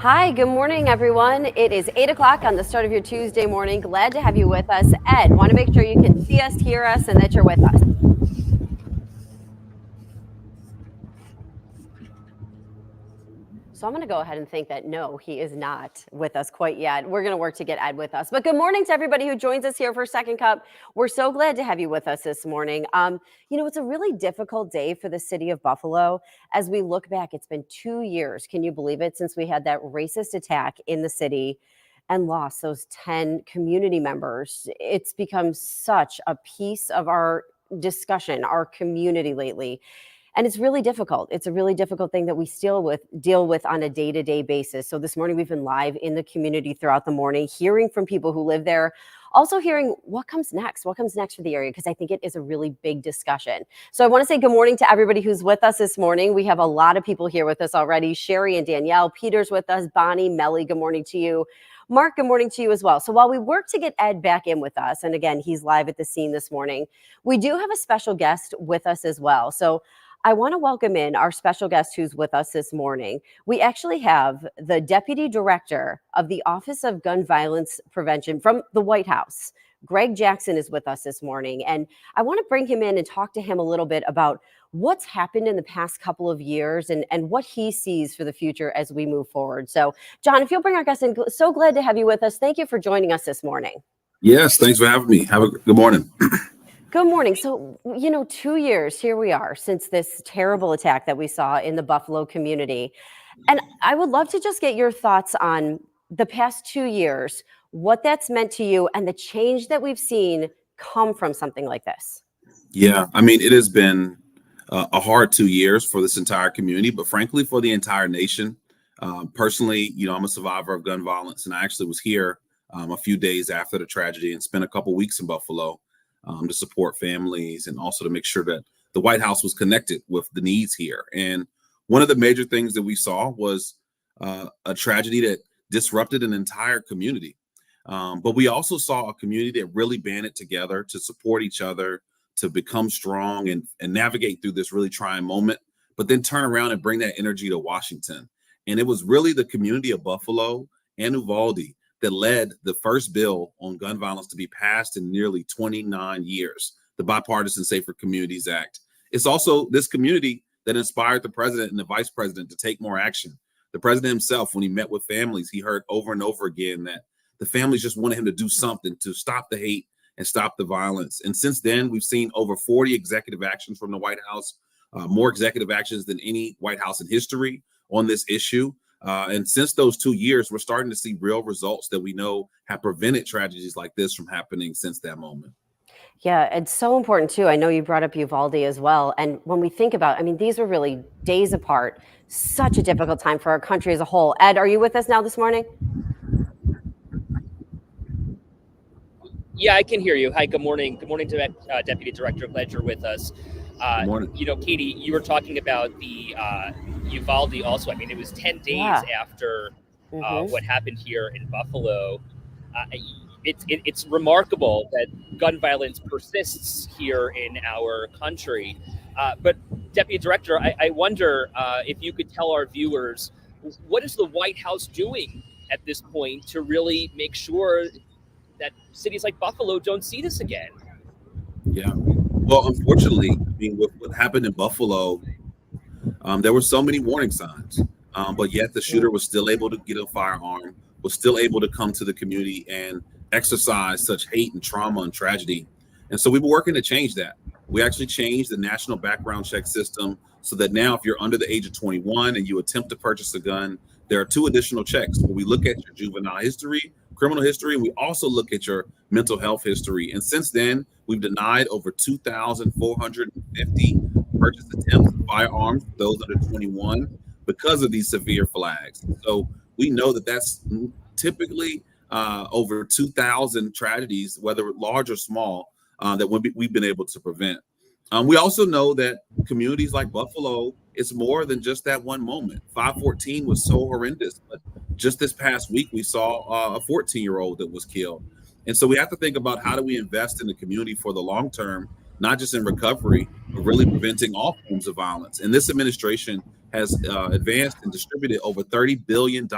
Hi, good morning, everyone. It is 8 o'clock on the start of your Tuesday morning. Glad to have you with us. Ed, want to make sure you can see us, hear us, and that you're with us. So I'm going to go ahead and think that no, he is not with us quite yet. We're going to work to get Ed with us. But good morning to everybody who joins us here for Second Cup. We're so glad to have you with us this morning. It's a really difficult day for the city of Buffalo. As we look back, it's been 2 years, can you believe it, since we had that racist attack in the city and lost those 10 community members. It's become such a piece of our discussion, our community lately. And it's really difficult. It's a really difficult thing that we still deal with on a day-to-day basis. So this morning we've been live in the community throughout the morning, hearing from people who live there, also hearing what comes next for the area, because I think it is a really big discussion. So I want to say good morning to everybody who's with us this morning. We have a lot of people here with us already. Sherry and Danielle, Peter's with us, Bonnie, Melly, good morning to you. Mark, good morning to you as well. So while we work to get Ed back in with us, and again, he's live at the scene this morning, we do have a special guest with us as well. So I want to welcome in our special guest who's with us this morning. We actually have the Deputy Director of the Office of Gun Violence Prevention from the White House. Greg Jackson is with us this morning, and I want to bring him in and talk to him a little bit about what's happened in the past couple of years and what he sees for the future as we move forward. So, John, if you'll bring our guest in, so glad to have you with us. Thank you for joining us this morning. Yes, thanks for having me. Have a good morning. Good morning. So, 2 years, here we are, since this terrible attack that we saw in the Buffalo community. And I would love to just get your thoughts on the past 2 years, what that's meant to you, and the change that we've seen come from something like this. Yeah, I mean, it has been a hard 2 years for this entire community, but frankly, for the entire nation. Personally, I'm a survivor of gun violence, and I actually was here a few days after the tragedy and spent a couple weeks in Buffalo to support families and also to make sure that the White House was connected with the needs here. And one of the major things that we saw was a tragedy that disrupted an entire community. But we also saw a community that really banded together to support each other, to become strong and navigate through this really trying moment, but then turn around and bring that energy to Washington. And it was really the community of Buffalo and Uvalde that led the first bill on gun violence to be passed in nearly 29 years, the Bipartisan Safer Communities Act. It's also this community that inspired the president and the vice president to take more action. The president himself, when he met with families, he heard over and over again that the families just wanted him to do something to stop the hate and stop the violence. And since then, we've seen over 40 executive actions from the White House, more executive actions than any White House in history on this issue. And since those 2 years, we're starting to see real results that we know have prevented tragedies like this from happening since that moment. Yeah, it's so important too. I know you brought up Uvalde as well. And when we think about, these were really days apart, such a difficult time for our country as a whole. Ed, are you with us now this morning? Yeah, I can hear you. Hi, good morning. Good morning to Deputy Director. Glad you're with us. Good morning. Katie, you were talking about the Uvalde also. It was 10 days after what happened here in Buffalo. It's remarkable that gun violence persists here in our country. But Deputy Director, I wonder if you could tell our viewers, what is the White House doing at this point to really make sure that cities like Buffalo don't see this again? Yeah. Well, unfortunately, with what happened in Buffalo, there were so many warning signs, but yet the shooter was still able to get a firearm, was still able to come to the community and exercise such hate and trauma and tragedy. And so we were working to change that. We actually changed the national background check system so that now if you're under the age of 21 and you attempt to purchase a gun, there are 2 additional checks where we look at your juvenile history, criminal history, and we also look at your mental health history. And since then, we've denied over 2,450 purchase attempts of firearms for those under 21 because of these severe flags. So we know that that's typically over 2,000 tragedies, whether large or small, that we've been able to prevent. We also know that communities like Buffalo, it's more than just that one moment. 514 was so horrendous, but just this past week, we saw a 14-year-old that was killed. And so we have to think about how do we invest in the community for the long term, not just in recovery, but really preventing all forms of violence. And this administration has advanced and distributed over $30 billion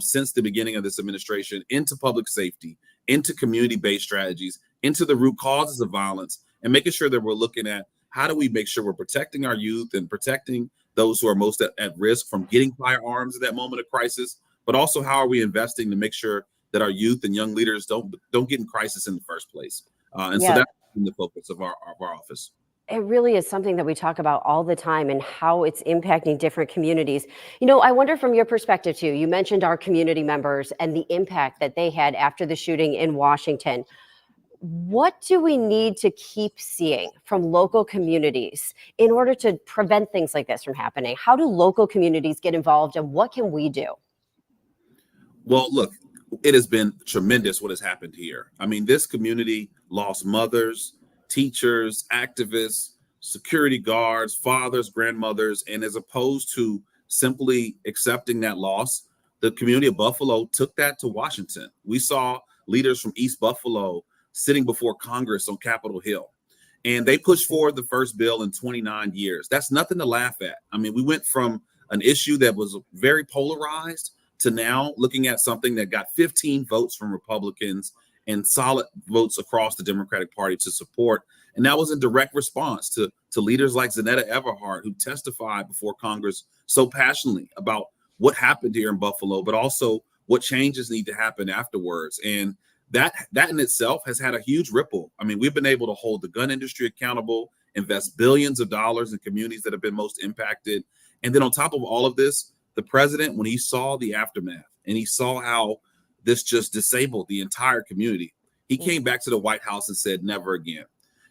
since the beginning of this administration into public safety, into community-based strategies, into the root causes of violence, and making sure that we're looking at how do we make sure we're protecting our youth and protecting those who are most at risk from getting firearms at that moment of crisis, but also how are we investing to make sure that our youth and young leaders don't get in crisis in the first place. So that's the focus of our office. It really is something that we talk about all the time and how it's impacting different communities. I wonder from your perspective too, you mentioned our community members and the impact that they had after the shooting in Washington. What do we need to keep seeing from local communities in order to prevent things like this from happening? How do local communities get involved and what can we do? Well, look, it has been tremendous what has happened here. I mean, this community lost mothers, teachers, activists, security guards, fathers, grandmothers, and as opposed to simply accepting that loss, the community of Buffalo took that to Washington. We saw leaders from East Buffalo sitting before Congress on Capitol Hill, and they pushed forward the first bill in 29 years. That's nothing to laugh at. I mean, we went from an issue that was very polarized to now looking at something that got 15 votes from Republicans and solid votes across the Democratic Party to support. And that was in direct response to leaders like Zanetta Everhart, who testified before Congress so passionately about what happened here in Buffalo, but also what changes need to happen afterwards. And that in itself has had a huge ripple. I mean, we've been able to hold the gun industry accountable, invest billions of dollars in communities that have been most impacted. And then on top of all of this, the president, when he saw the aftermath and he saw how this just disabled the entire community, he came back to the White House and said, never again.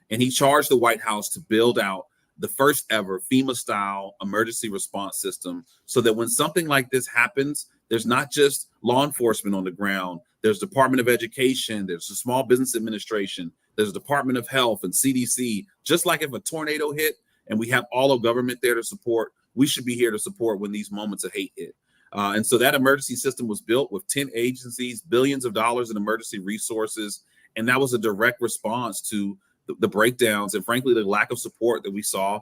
And he charged the White House to build out the first ever FEMA-style emergency response system so that when something like this happens, there's not just law enforcement on the ground. There's Department of Education, there's the Small Business Administration, there's Department of Health and CDC. Just like if a tornado hit and we have all of government there to support, we should be here to support when these moments of hate hit. And so that emergency system was built with 10 agencies, billions of dollars in emergency resources. And that was a direct response to the breakdowns and frankly, the lack of support that we saw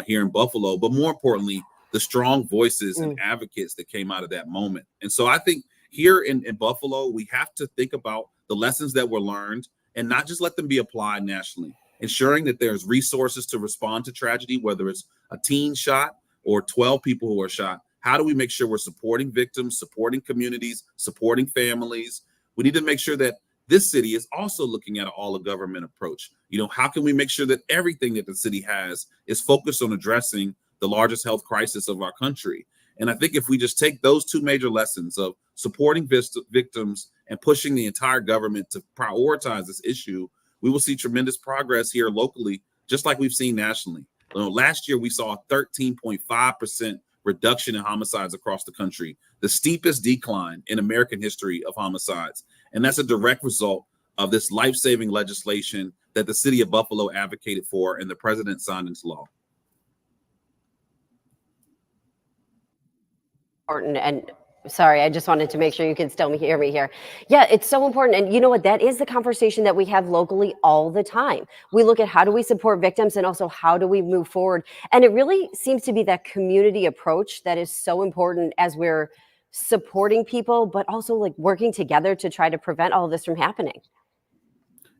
here in Buffalo, but more importantly, the strong voices and advocates that came out of that moment. And so I think here in Buffalo, we have to think about the lessons that were learned and not just let them be applied nationally, ensuring that there's resources to respond to tragedy, whether it's a teen shot or 12 people who are shot. How do we make sure we're supporting victims, supporting communities, supporting families? We need to make sure that this city is also looking at an all-of-government approach. How can we make sure that everything that the city has is focused on addressing the largest health crisis of our country? And I think if we just take those two major lessons of supporting victims and pushing the entire government to prioritize this issue, we will see tremendous progress here locally, just like we've seen nationally. Last year, we saw a 13.5% reduction in homicides across the country, the steepest decline in American history of homicides. And that's a direct result of this life-saving legislation that the city of Buffalo advocated for and the president signed into law. Important. And sorry, I just wanted to make sure you can still hear me here. Yeah, it's so important. And you know what? That is the conversation that we have locally all the time. We look at how do we support victims and also how do we move forward. And it really seems to be that community approach that is so important as we're supporting people, but also like working together to try to prevent all of this from happening.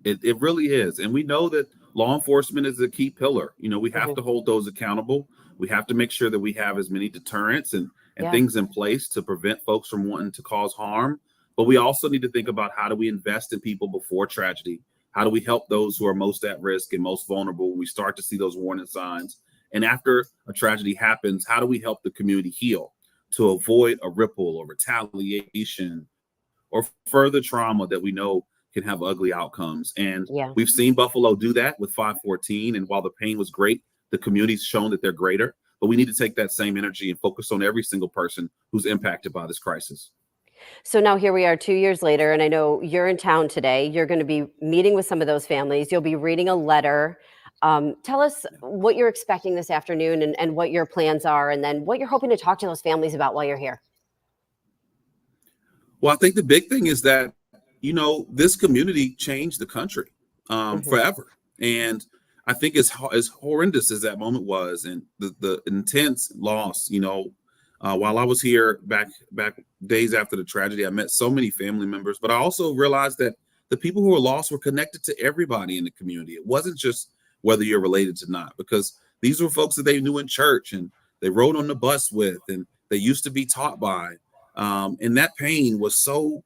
It really is. And we know that law enforcement is a key pillar. We have to hold those accountable. We have to make sure that we have as many deterrents and things in place to prevent folks from wanting to cause harm. But we also need to think about how do we invest in people before tragedy? How do we help those who are most at risk and most vulnerable when we start to see those warning signs? And after a tragedy happens, how do we help the community heal to avoid a ripple or retaliation or further trauma that we know can have ugly outcomes? And we've seen Buffalo do that with 514. And while the pain was great, the community's shown that they're greater. But we need to take that same energy and focus on every single person who's impacted by this crisis. So now here we are 2 years later, and I know you're in town today. You're going to be meeting with some of those families. You'll be reading a letter. Tell us what you're expecting this afternoon and what your plans are, and then what you're hoping to talk to those families about while you're here. Well, I think the big thing is that, this community changed the country forever. And I think as horrendous as that moment was, and the intense loss, while I was here back days after the tragedy, I met so many family members, but I also realized that the people who were lost were connected to everybody in the community. It wasn't just whether you're related to not, because these were folks that they knew in church and they rode on the bus with, and they used to be taught by. And that pain was so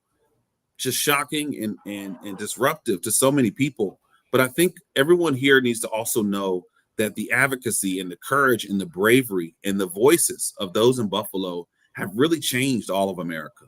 just shocking and disruptive to so many people. But I think everyone here needs to also know that the advocacy and the courage and the bravery and the voices of those in Buffalo have really changed all of America.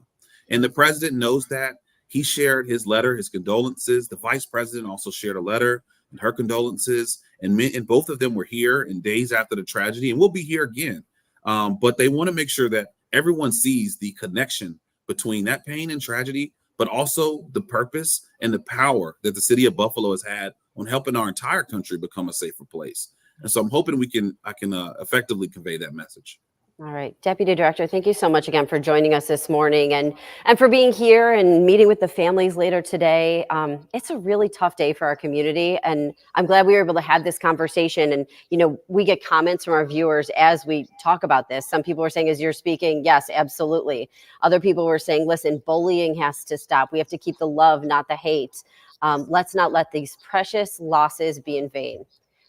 And the president knows that. He shared his letter, his condolences. The vice president also shared a letter and her condolences. And both of them were here in days after the tragedy, and we'll be here again. But they want to make sure that everyone sees the connection between that pain and tragedy, but also the purpose and the power that the city of Buffalo has had on helping our entire country become a safer place. And so I'm hoping I can effectively convey that message. All right, Deputy Director, thank you so much again for joining us this morning and for being here and meeting with the families later today. It's a really tough day for our community, and I'm glad we were able to have this conversation. And, we get comments from our viewers as we talk about this. Some people are saying, as you're speaking, yes, absolutely. Other people were saying, listen, bullying has to stop. We have to keep the love, not the hate. Let's not let these precious losses be in vain.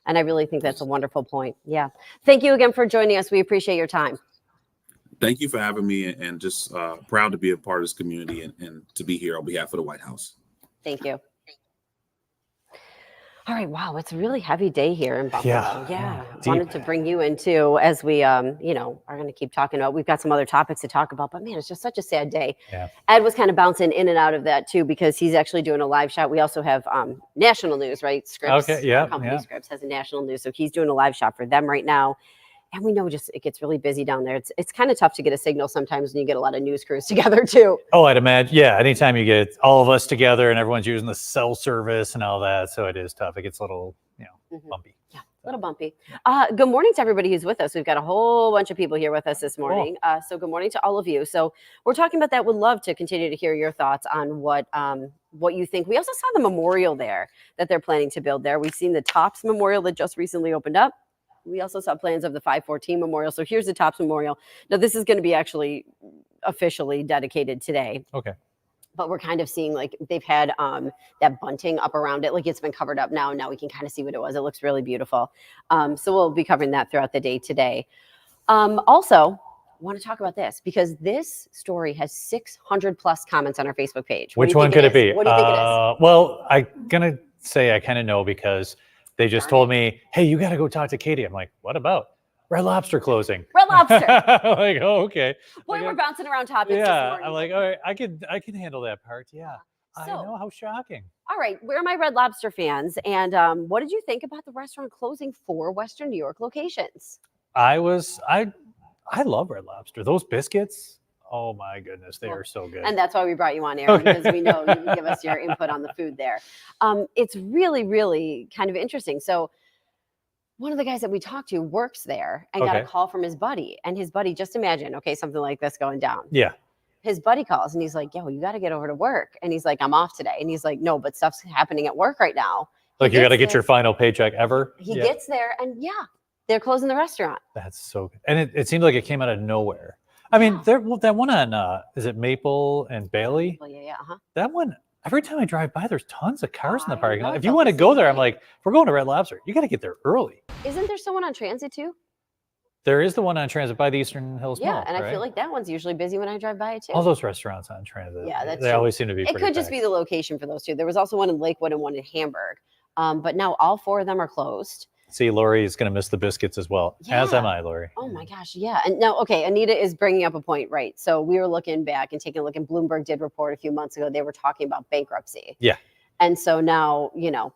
And I really think that's a wonderful point. Yeah. Thank you again for joining us. We appreciate your time. Thank you for having me, and just proud to be a part of this community and to be here on behalf of the White House. Thank you. All right. Wow. It's a really heavy day here in Buffalo. Yeah. Wanted to bring you in too, as we, are going to keep talking about, we've got some other topics to talk about, but man, it's just such a sad day. Yeah. Ed was kind of bouncing in and out of that too, because he's actually doing a live shot. We also have national news, right? Scripps. Okay. Yeah. Company Scripps has a national news. So he's doing a live shot for them right now. And we know it gets really busy down there. It's kind of tough to get a signal sometimes when you get a lot of news crews together too. Oh, I'd imagine. Yeah. Anytime you get all of us together and everyone's using the cell service and all that. So it is tough. It gets a little, bumpy. Yeah, a little bumpy. Good morning to everybody who's with us. We've got a whole bunch of people here with us this morning. Cool. So good morning to all of you. So we're talking about that. Would love to continue to hear your thoughts on what you think. We also saw the memorial there that they're planning to build there. We've seen the Tops Memorial that just recently opened up. We also saw plans of the 514 Memorial. So here's the Tops Memorial. Now, this is going to be actually officially dedicated today. Okay. But we're kind of seeing like they've had that bunting up around it. Like it's been covered up now. Now we can kind of see what it was. It looks really beautiful. So we'll be covering that throughout the day today. Also, I want to talk about this because this story has 600 plus comments on our Facebook page. Which one could it be? What do you think it is? Well, I'm going to say I kind of know because they just told me, hey, you got to go talk to Katie. I'm like, what about? Red Lobster closing. Red Lobster. I'm like, oh, okay. Boy, we're bouncing around topics this Yeah, morning. I'm like, all right, I can handle that part. Yeah, I So- know. How shocking. All right, we're my Red Lobster fans. And what did you think about the restaurant closing 4 Western New York locations? I love Red Lobster. Those biscuits. Oh my goodness, they are so good. And that's why we brought you on, Aaron, because we know you can give us your input on the food there. It's really, really kind of interesting. So one of the guys that we talked to works there and got a Okay. call from his buddy. And his buddy, just imagine, okay, something like this going down. Yeah. His buddy calls and he's like, yo, you got to get over to work. And he's like, I'm off today. And he's like, no, but stuff's happening at work right now. Like He you got to gets get your there- final paycheck ever. He Yeah. gets there and they're closing the restaurant. That's so good. And it seemed like it came out of nowhere. I mean, that one on, is it Maple and Bailey? Well, yeah, That one, every time I drive by, there's tons of cars in the I parking know, lot. I If you felt want to the go same there, I'm way. like, if we're going to Red Lobster, you got to get there early. Isn't there someone on transit too? There is the one on Transit by the Eastern Hills Yeah, Mall, and I right? feel like that one's usually busy when I drive by it too. All those restaurants on Transit. Yeah, that's they true. always seem to be It pretty could just be packed. the location for those two. There was also one in Lakewood and one in Hamburg. But now all 4 of them are closed. See, Lori is going to miss the biscuits as well, as Yeah. am I, Lori. Oh my gosh, yeah. And now, okay, Anita is bringing up a point, right? So we were looking back and taking a look, and Bloomberg did report a few months ago, they were talking about bankruptcy. Yeah. And so now,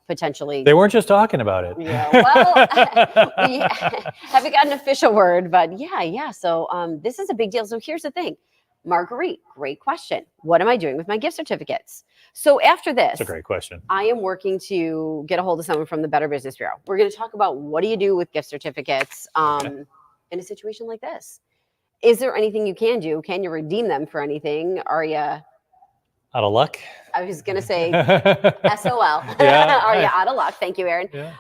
potentially. They weren't just talking about it. Yeah, well, we haven't got an official word, but yeah. So this is a big deal. So here's the thing. Marguerite, great question. What am I doing with my gift certificates? So after this, That's a great question. I am working to get a hold of someone from the Better Business Bureau. We're going to talk about what do you do with gift certificates in a situation like this? Is there anything you can do? Can you redeem them for anything? Are you, Out of luck? I was going to say yeah. SOL. Yeah. Are you out of luck? Thank you, Aaron. Yeah.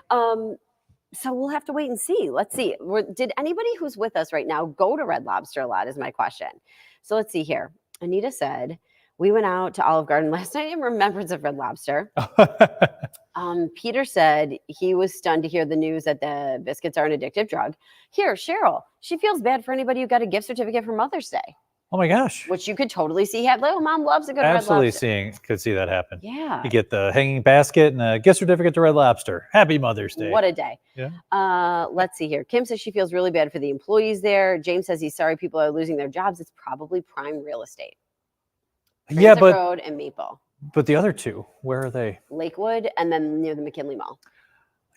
So we'll have to wait and see. Let's see. Did anybody who's with us right now go to Red Lobster a lot is my question. So let's see here. Anita said, we went out to Olive Garden last night in remembrance of Red Lobster. Peter said he was stunned to hear the news that the biscuits are an addictive drug. Here, Cheryl, she feels bad for anybody who got a gift certificate for Mother's Day, Oh my gosh. which you could totally see. Little mom loves a good Red Absolutely Lobster. could see that happen. Yeah. You get the hanging basket and a gift certificate to Red Lobster. Happy Mother's Day. What a day. Yeah. Let's see here. Kim says she feels really bad for the employees there. James says he's sorry people are losing their jobs. It's probably prime real estate. Yeah, Transit Road and Maple. but the other two, where are they? Lakewood and then near the McKinley Mall.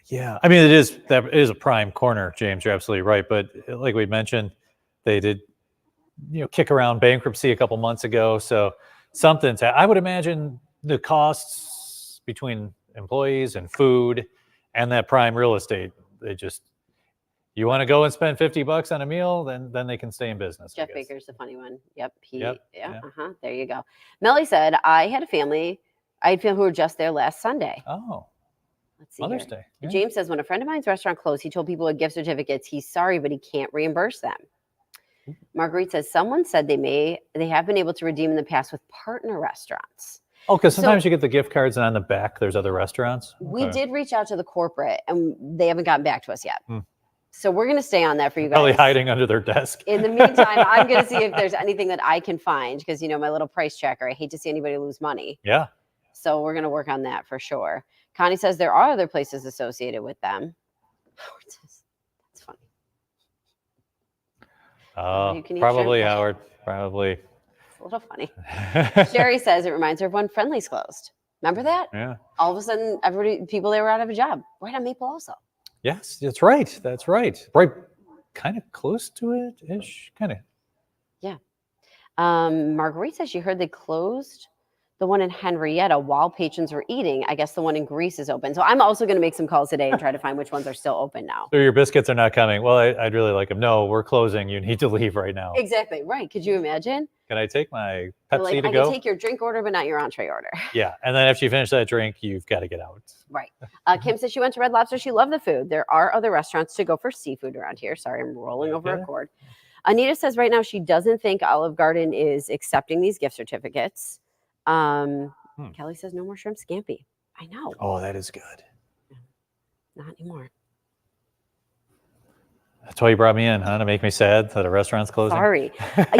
Yeah, I mean it is a prime corner, James. You're absolutely right. But like we mentioned, they did, kick around bankruptcy a couple months ago. So I would imagine the costs between employees and food and that prime real estate. You want to go and spend $50 on a meal, then they can stay in business. Jeff Baker's the funny one. Yep. Yep, Yeah. yeah. There you go. Melly said, I had family who were just there last Sunday. Oh, Let's see. Mother's here. Day. Yeah. James says, when a friend of mine's restaurant closed, he told people with gift certificates, he's sorry, but he can't reimburse them. Marguerite says, someone said they have been able to redeem in the past with partner restaurants. Oh, because sometimes you get the gift cards and on the back there's other restaurants. We Okay. did reach out to the corporate and they haven't gotten back to us yet. Hmm. So we're going to stay on that for you guys. Probably hiding under their desk. In the meantime, I'm going to see if there's anything that I can find because, my little price checker, I hate to see anybody lose money. Yeah. So we're going to work on that for sure. Connie says there are other places associated with them. That's funny. You can eat Probably shrimp. Howard. Probably. It's a little funny. Sherry says it reminds her of when Friendly's closed. Remember that? Yeah. All of a sudden, people there were out of a job. Right on Maple also. Yes, that's right. That's right. Right. Kind of close to it ish. Kind of. Marguerite says she heard they closed the one in Henrietta while patrons were eating. I guess the one in Greece is open. So I'm also going to make some calls today and try to find which ones are still open now. So your biscuits are not coming. Well, I'd really like them. No, we're closing. You need to leave right now. Exactly. Right. Could you imagine? Can I take my They're Pepsi like, to I go? can take your drink order, but not your entree order. Yeah. And then after you finish that drink, you've got to get out. Right. Kim says she went to Red Lobster. She loved the food. There are other restaurants to go for seafood around here. Sorry, I'm rolling over a Yeah. cord. Anita says right now she doesn't think Olive Garden is accepting these gift certificates. Kelly says no more shrimp scampi. I know. Oh, that is good. Not anymore. That's why you brought me in, huh? To make me sad that a restaurant's closing. Sorry.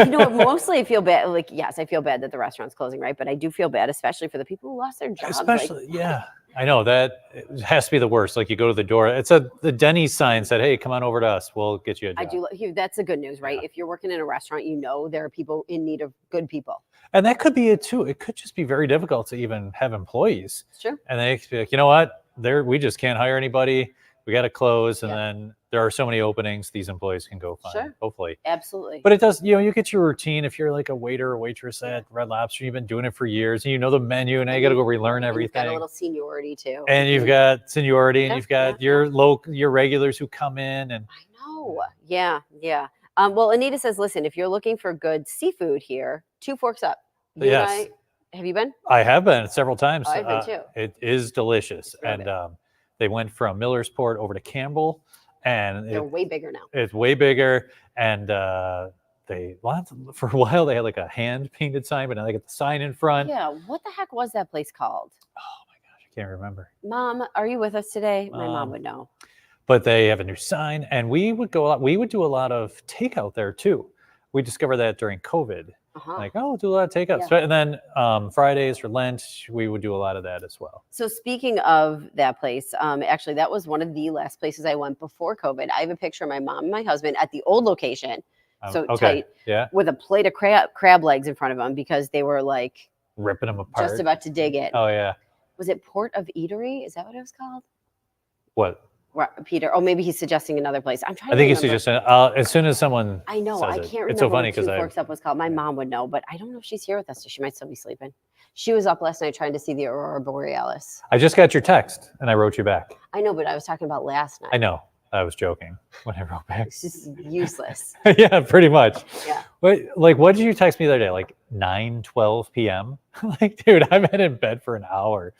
Mostly I feel bad. Like, yes, I feel bad that the restaurant's closing, right? But I do feel bad, especially for the people who lost their jobs. Especially, yeah. I know that it has to be the worst. Like you go to the door, the Denny's sign said, "Hey, come on over to us. We'll get you a job." That's the good news, right? Yeah. If you're working in a restaurant, there are people in need of good people. And that could be it too. It could just be very difficult to even have employees. Sure. And they be like, you know what? We just can't hire anybody. We got to close. And then there are so many openings. These employees can go find, Sure. hopefully. Absolutely. But it does, you get your routine. If you're like a waiter or waitress at Red Lobster, you've been doing it for years and you know the menu and now you got to go relearn And you've got everything. a little seniority too. And you've got seniority and Yeah, you've got yeah, your regulars who come in and I know. Yeah. Well, Anita says, listen, if you're looking for good seafood here, Two Forks Up. You Yes. and I, have you been? I have been several times. Oh, I've been too. It is delicious. Love And they went from Millersport over to Campbell and They're way bigger now. it's way bigger. And for a while they had like a hand painted sign, but now they got the sign in front. Yeah. What the heck was that place called? Oh my gosh, I can't remember. Mom, are you with us today? My mom would know. But they have a new sign and we would do a lot of takeout there too. We discovered that during COVID. Uh-huh. Like, do a lot of takeouts. Yeah. And then Fridays for Lent, we would do a lot of that as well. So speaking of that place, actually, that was one of the last places I went before COVID. I have a picture of my mom and my husband at the old location, so Okay. tight, Yeah. with a plate of crab legs in front of them because they were like Ripping them apart. just about to dig it. Oh yeah. Was it Port of Eatery? Is that what it was called? What? Peter? Oh, maybe he's suggesting another place. I'm trying I to think remember. it's just as soon as someone I know. says I it. can't remember It's so funny what Two because Forks Up was called. My mom would know, but I don't know if she's here with us. So she might still be sleeping. She was up last night trying to see the Aurora Borealis. I just got your text and I wrote you back. I know, but I was talking about last night. I know. I was joking when I wrote back. It's just useless. Yeah, pretty much. Yeah. Wait, like, what did you text me the other day? Like 9:12 p.m. Like, dude, I've been in bed for an hour,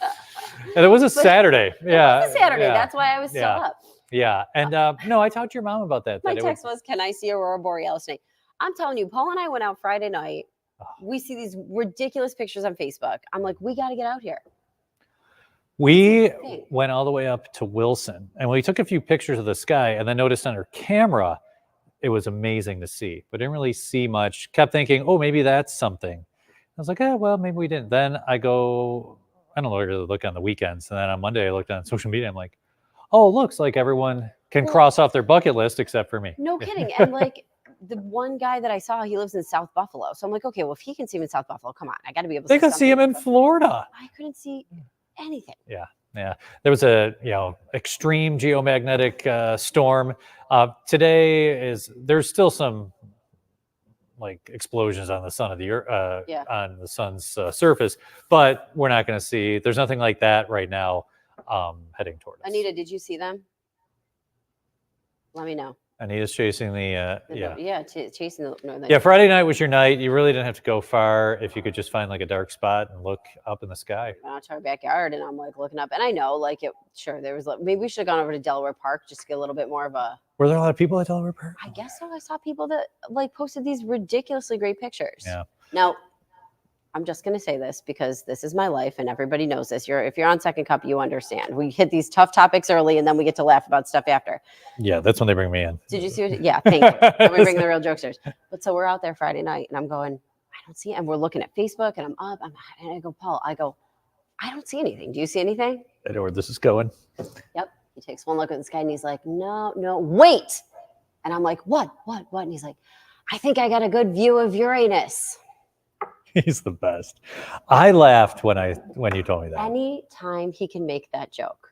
and it was a Saturday. It Yeah, was a Saturday. yeah. That's why I was still Yeah. up. Yeah. And no, I talked to your mom about that. My that it would- text was, "Can I see Aurora Borealis tonight?" I'm telling you, Paul and I went out Friday night. Oh. We see these ridiculous pictures on Facebook. I'm like, we got to get out here. We thing. went all the way up to Wilson and we took a few pictures of the sky and then noticed on her camera, it was amazing to see, but didn't really see much. Kept thinking, oh, maybe that's something. I was like, well, maybe we didn't. Then I don't know where to look on the weekends. And then on Monday, I looked on social media. I'm like, oh, looks like everyone can Well- cross off their bucket list except for me. No kidding. And like the one guy that I saw, he lives in South Buffalo. So I'm like, okay, well, if he can see him in South Buffalo, come on, I got to be able to They could see him in something. Florida. I couldn't see anything. Yeah. There was a extreme geomagnetic storm. Today there's still some like explosions on the sun of the earth, Yeah. on the sun's surface, but we're not going to see. There's nothing like that right now heading toward us. Anita, did you see them? Let me know. Anita's chasing the Chasing the northern. Yeah, Friday night was your night. You really didn't have to go far if you could just find like a dark spot and look up in the sky. Went out to our backyard and I'm like looking up, and I know like it. Sure, there was maybe we should have gone over to Delaware Park just to get a little bit more of a. Were there a lot of people at Delaware Park? I guess so. I saw people that like posted these ridiculously great pictures. Yeah. Now, I'm just going to say this because this is my life and everybody knows this. If you're on Second Cup, you understand. We hit these tough topics early and then we get to laugh about stuff after. Yeah, that's when they bring me in. Did you see what? Yeah, thank you. Then we bring the real jokesters. But so we're out there Friday night and I'm going, I don't see it. And we're looking at Facebook and I'm up. And I go, Paul, I don't see anything. Do you see anything? I know where this is going. Yep. He takes one look at the sky and he's like, no, wait. And I'm like, what? And he's like, I think I got a good view of Uranus. He's the best. I laughed when you told me that. Anytime he can make that joke,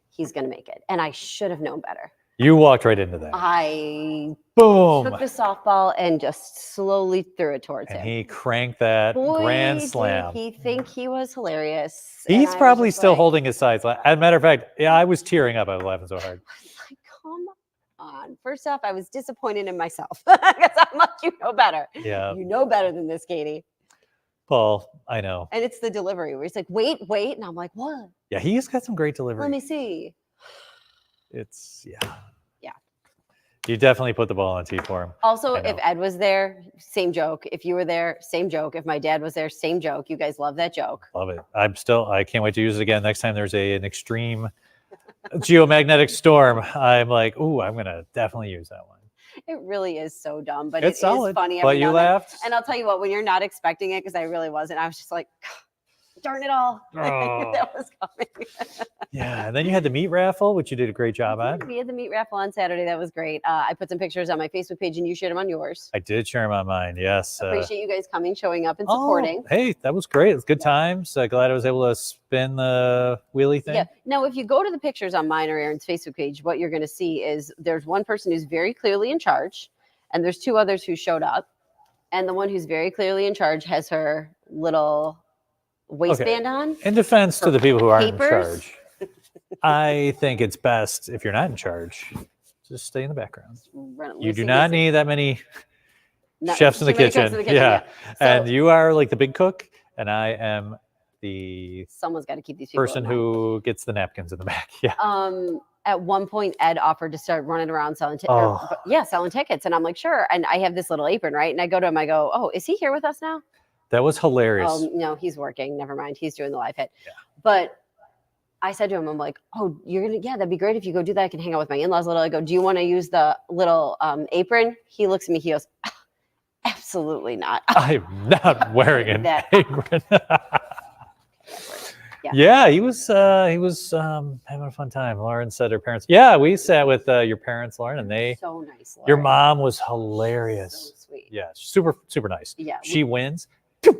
he's going to make it. And I should have known better. You walked right into that. I Boom. took the softball and just slowly threw it towards And him. he cranked that Boy, grand did slam. he think he was hilarious. And I He's was probably just still like, holding his sides. As a matter of fact, yeah, I was tearing up. I was laughing so hard. Like, come on. First off, I was disappointed in myself because I'm like, you know better. Yeah, You know better than this, Katie. Paul, I know. And it's the delivery where he's like, wait. And I'm like, what? Yeah, he's got some great delivery. Let me see. It's Yeah. You definitely put the ball on tee for him. Also, I know. if Ed was there, same joke. If you were there, same joke. If my dad was there, same joke. You guys love that joke. Love it. I can't wait to use it again next time there's an extreme geomagnetic storm. I'm like, ooh, I'm gonna definitely use that one. It really is so dumb, but It's it solid. is funny. But every you now and then. laughed. And I'll tell you what, when you're not expecting it, because I really wasn't, I was just like, darn it all. Oh. That was coming. Yeah, and then you had the meat raffle, which you did a great job on. We had the meat raffle on Saturday. That was great. I put some pictures on my Facebook page and you shared them on yours. I did share them on mine. Yes. Appreciate you guys coming, showing up, and supporting. Oh, hey, that was great. It was good times. Glad I was able to spin the wheelie thing. Yeah. Now, if you go to the pictures on mine or Aaron's Facebook page, what you're going to see is there's one person who's very clearly in charge, and there's two others who showed up. And the one who's very clearly in charge has her little waistband on. In defense to the people who aren't in Papers? charge, I think it's best if you're not in charge, just stay in the background. You do not need that many chefs in the kitchen. Yeah. And So you are like the big cook, and I am the someone's got to keep these people person in line. who gets the napkins in the back. Yeah. At one point, Ed offered to start running around selling Oh. selling tickets. And I'm like, sure. And I have this little apron, right? And I go to him, I go, oh, is he here with us now? That was hilarious. Oh, no, he's working. Never mind. He's doing the live hit. Yeah. But I said to him, I'm like, oh, that'd be great if you go do that. I can hang out with my in-laws a little. I go, do you want to use the little apron? He looks at me, he goes, absolutely not. I'm not wearing an That- apron. Yeah. Yeah, he was having a fun time. Lauren said her parents. Yeah, we sat with your parents, Lauren, and they. So nice. Your Lauren. mom was hilarious. So sweet. Yeah, super nice. Yeah. She wins. Yeah,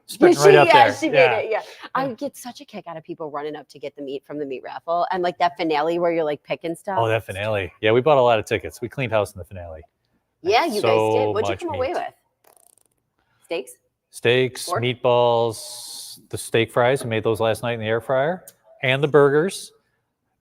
Sprinting right up there. she made it. Yeah. I get such a kick out of people running up to get the meat from the meat raffle. And like that finale where you're like picking stuff. Oh, that finale. Yeah, we bought a lot of tickets. We cleaned house in the finale. Yeah, you guys So did. What'd you much come away meat. with? Steaks? Steaks, Pork? meatballs, the steak fries. We made those last night in the air fryer, and the burgers,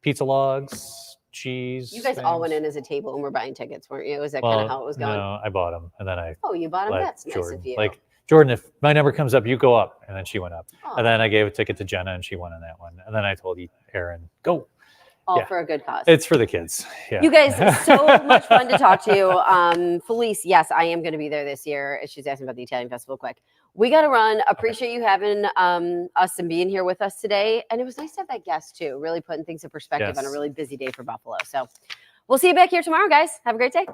pizza logs, cheese. You guys all went things. in as a table and were buying tickets, weren't you? Is that kind Well, of how it was going? no, I bought them, and then I Oh, you bought them? let That's nice Jordan. of you. Like Jordan, if my number comes up, you go up, and then she went up, Aw. and then I gave a ticket to Jenna, and she won on that one, and then I told Aaron, go. All Yeah. for a good cause. It's for the kids. Yeah. You guys, so much fun to talk to you. Felice, yes, I am going to be there this year. She's asking about the Italian Festival quick. We got to run. Appreciate you having us and being here with us today. And it was nice to have that guest too, really putting things in perspective on a Yes. really busy day for Buffalo. So we'll see you back here tomorrow, guys. Have a great day.